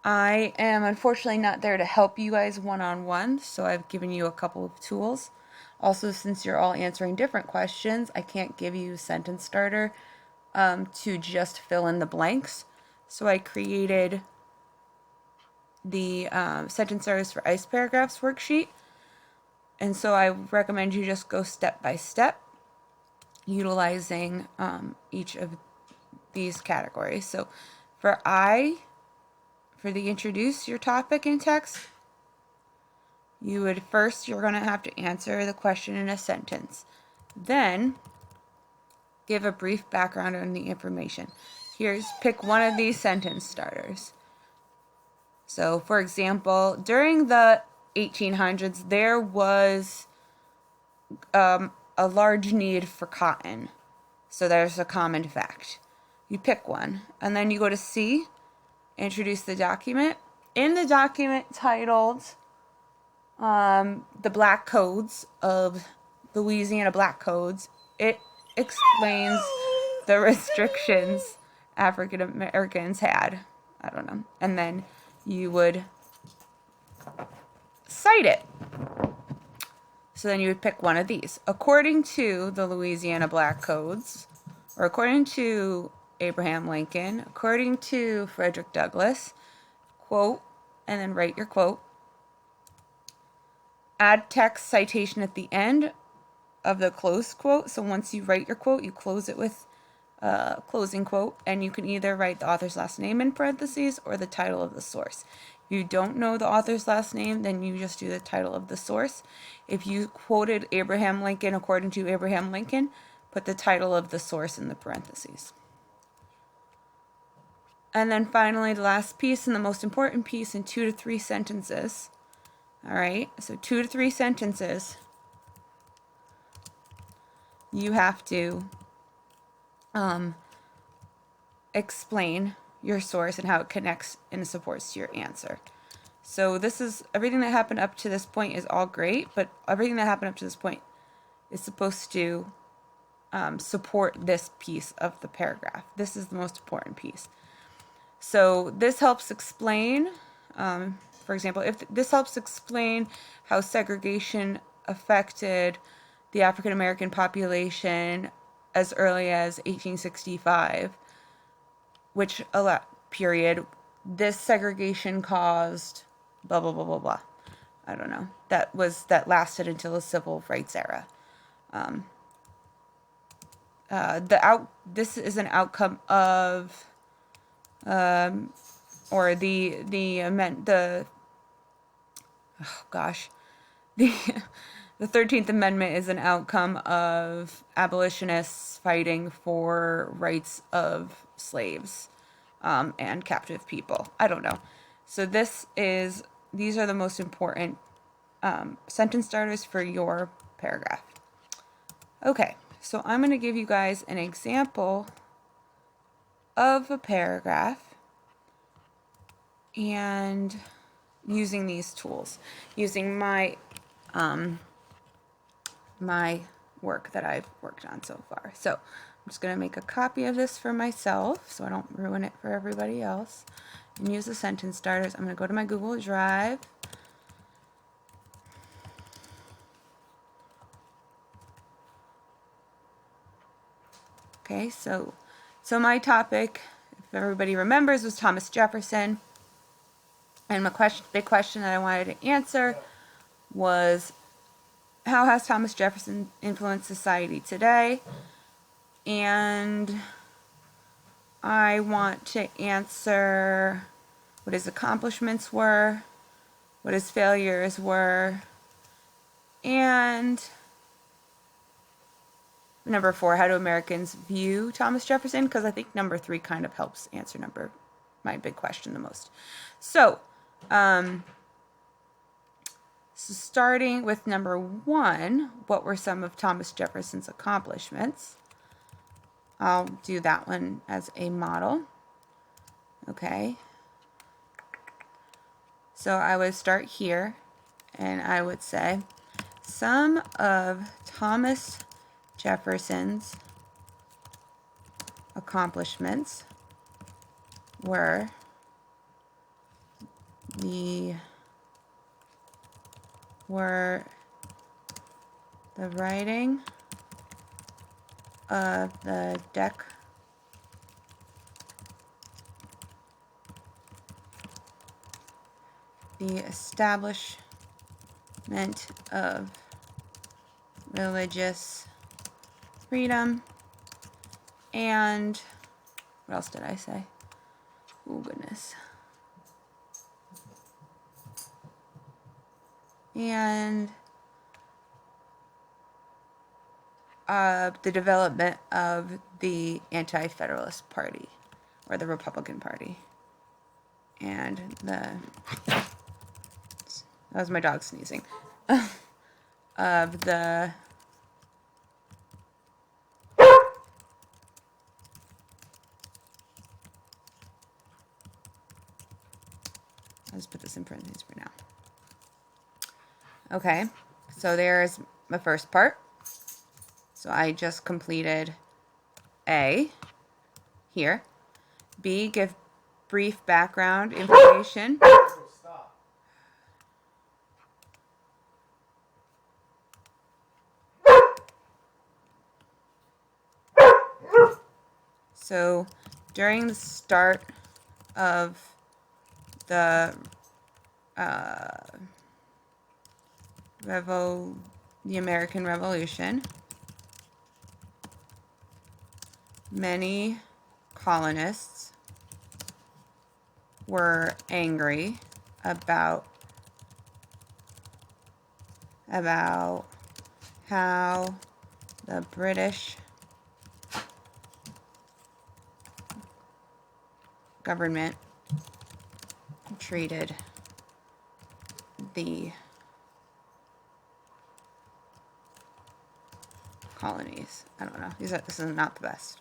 I am unfortunately not there to help you guys one-on-one, so I've given you a couple of tools. Also, since you're all answering different questions, I can't give you a sentence starter to just fill in the blanks. So I created the sentence starters for ice paragraphs worksheet. And so I recommend you just go step by step, utilizing each of these categories. So for the introduce your topic in text, you're going to have to answer the question in a sentence. Then give a brief background on the information. Pick one of these sentence starters. So, for example, during the 1800s, there was a large need for cotton. So there's a common fact. You pick one, and then you go to C, introduce the document. In the document titled The Black Codes of Louisiana Black Codes, it explains the restrictions African Americans had. I don't know. And then you would cite it. So then you would pick one of these. According to the Louisiana Black Codes, or according to Abraham Lincoln, according to Frederick Douglass, quote, and then write your quote. Add text citation at the end of the close quote. So once you write your quote, you close it with a closing quote, and you can either write the author's last name in parentheses or the title of the source. If you don't know the author's last name, then you just do the title of the source. If you quoted Abraham Lincoln according to Abraham Lincoln, put the title of the source in the parentheses. And then finally, the last piece and the most important piece in 2 to 3 sentences. All right, so 2 to 3 sentences. You have to explain your source and how it connects and supports your answer. So this is everything that happened up to this point is all great, but everything that happened up to this point is supposed to support this piece of the paragraph. This is the most important piece. So this helps explain, for example, if this helps explain how segregation affected the African American population as early as 1865, which period this segregation caused blah blah blah blah blah. I don't know. That lasted until the civil rights era. This is an outcome of or the 13th Amendment is an outcome of abolitionists fighting for rights of slaves and captive people. I don't know. So these are the most important sentence starters for your paragraph. Okay, so I'm going to give you guys an example of a paragraph and using these tools, using my my work that I've worked on so far. So I'm just going to make a copy of this for myself so I don't ruin it for everybody else and use the sentence starters. I'm going to go to my Google Drive. Okay, so my topic, if everybody remembers, was Thomas Jefferson. And my big question that I wanted to answer was, how has Thomas Jefferson influenced society today? And I want to answer what his accomplishments were, what his failures were, and number 4, how do Americans view Thomas Jefferson? Because I think number 3 kind of helps answer my big question the most. So, starting with number 1, what were some of Thomas Jefferson's accomplishments? I'll do that one as a model. Okay. So I would start here, and I would say, some of Thomas Jefferson's accomplishments were were the writing of the the establishment of religious freedom, and what else did I say? Oh goodness. And the development of the Anti-Federalist Party, or the Republican Party. And that was my dog sneezing. Of the I'll just put this in parentheses for now. Okay, so there's my first part. So I just completed A here. B, give brief background information. Stop. So during the start of the American Revolution, many colonists were angry about how the British government treated the colonies. I don't know. This is not the best.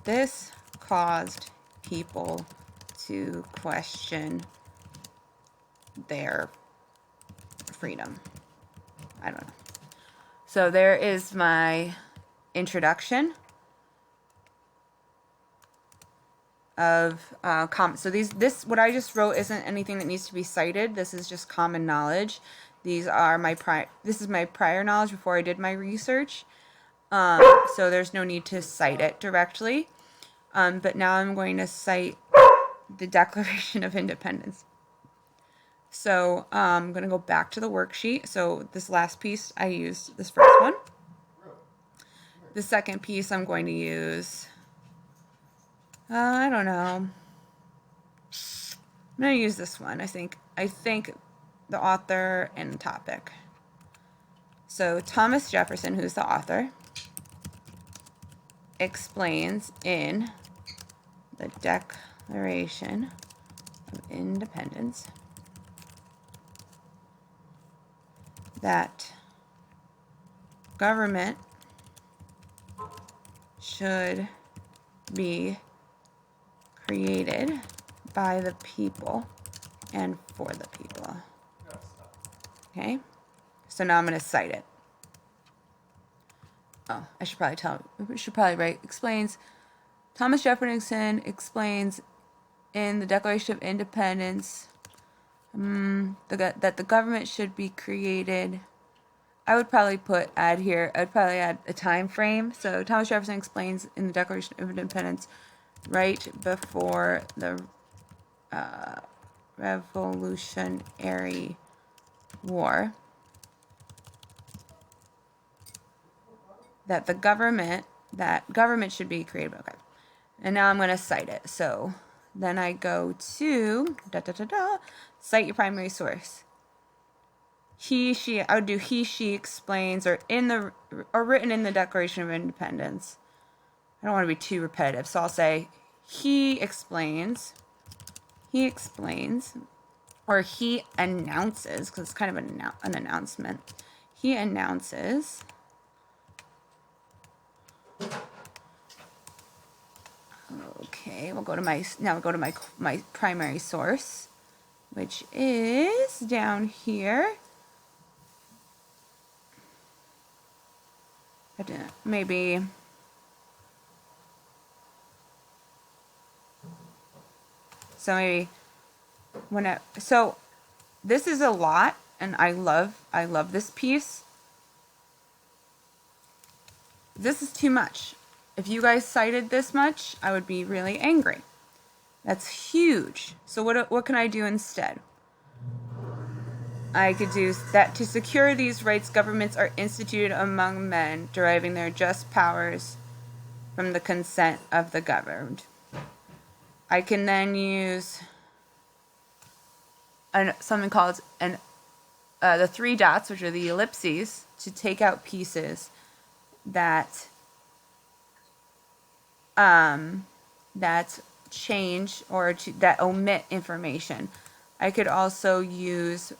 This caused people to question their freedom. I don't know. So there is my introduction of so this what I just wrote isn't anything that needs to be cited. This is just common knowledge. These are this is my prior knowledge before I did my research. So there's no need to cite it directly. But now I'm going to cite the Declaration of Independence. So I'm going to go back to the worksheet. So this last piece, I used this first one. The second piece I'm going to use, I don't know. I'm going to use this one. I think the author and the topic. So Thomas Jefferson, who's the author, explains in the Declaration of Independence that government should be created by the people and for the people. Okay, so now I'm going to cite it. Oh, I should probably write explains. Thomas Jefferson explains in the Declaration of Independence that the government should be created. I would probably add a time frame. So Thomas Jefferson explains in the Declaration of Independence right before the Revolutionary War that government should be created. Okay. And now I'm going to cite it. So then I go to cite your primary source. I would do he, she explains, or written in the Declaration of Independence. I don't want to be too repetitive, so I'll say he explains, or he announces, because it's kind of an announcement. He announces okay, we'll go to my primary source, which is down here. Maybe so this is a lot, and I love this piece. This is too much. If you guys cited this much, I would be really angry. That's huge. So what can I do instead? I could do that to secure these rights, governments are instituted among men, deriving their just powers from the consent of the governed. I can then use something called the three dots, which are the ellipses, to take out pieces that change or that omit information. I could also use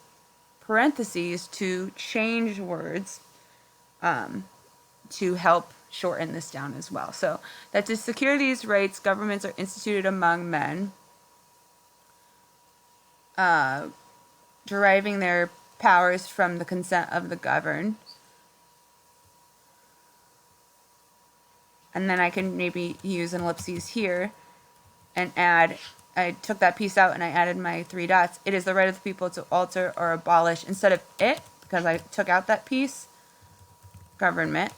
parentheses to change words to help shorten this down as well. So that to secure these rights, governments are instituted among men, deriving their powers from the consent of the governed. And then I can maybe use an ellipses here and add, I took that piece out and I added my three dots. It is the right of the people to alter or abolish, instead of it, because I took out that piece, government,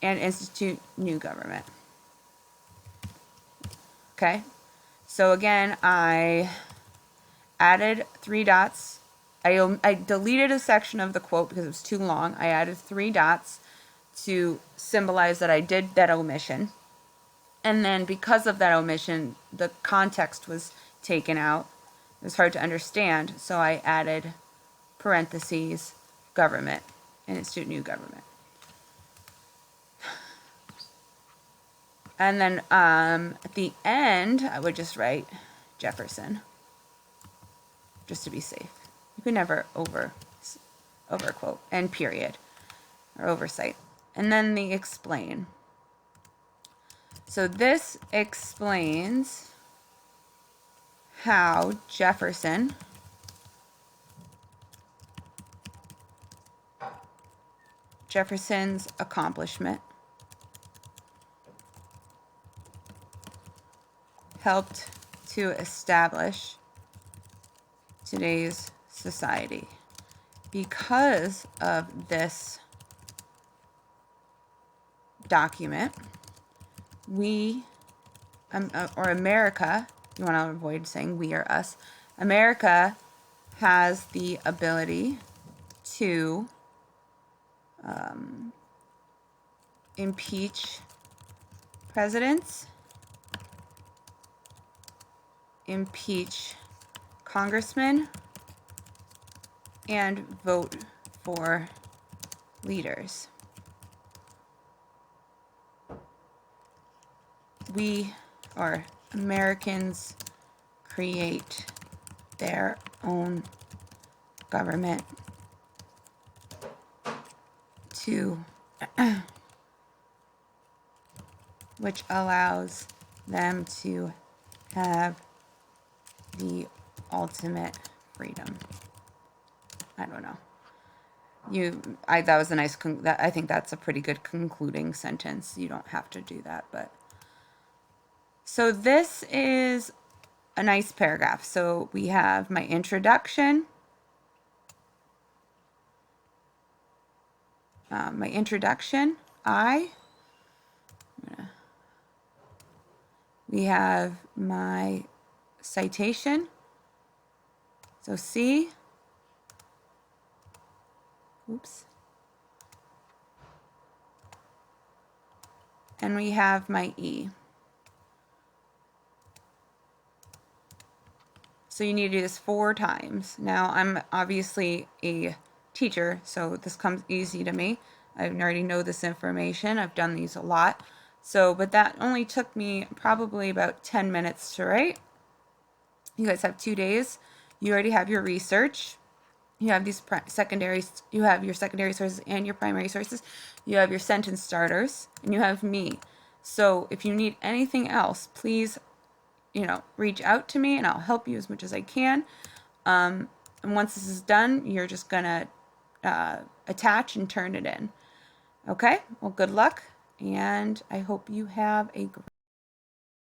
and institute new government. Okay, so again, I added three dots. I deleted a section of the quote because it was too long. I added three dots to symbolize that I did that omission. And then because of that omission, the context was taken out. It was hard to understand, so I added parentheses, government, and institute new government. And then at the end, I would just write Jefferson, just to be safe. You can never overquote, and period, or oversight. And then the explain. So this explains how Jefferson's accomplishment helped to establish today's society. Because of this document, we, or America, you want to avoid saying we or us, America has the ability to impeach presidents, impeach congressmen, and vote for leaders. We, or Americans, create their own government which allows them to have the ultimate freedom. I don't know. That was a nice, I think that's a pretty good concluding sentence. You don't have to do that, but. So this is a nice paragraph. So we have my introduction. We have my citation. So C. Oops. And we have my E. So you need to do this 4 times. Now, I'm obviously a teacher, so this comes easy to me. I already know this information. I've done these a lot. So, but that only took me probably about 10 minutes to write. You guys have 2 days. You already have your research. You have these you have your secondary sources and your primary sources. You have your sentence starters, and you have me. So if you need anything else, please, reach out to me and I'll help you as much as I can. And once this is done, you're just gonna attach and turn it in. Okay, well, good luck, and I hope you have a great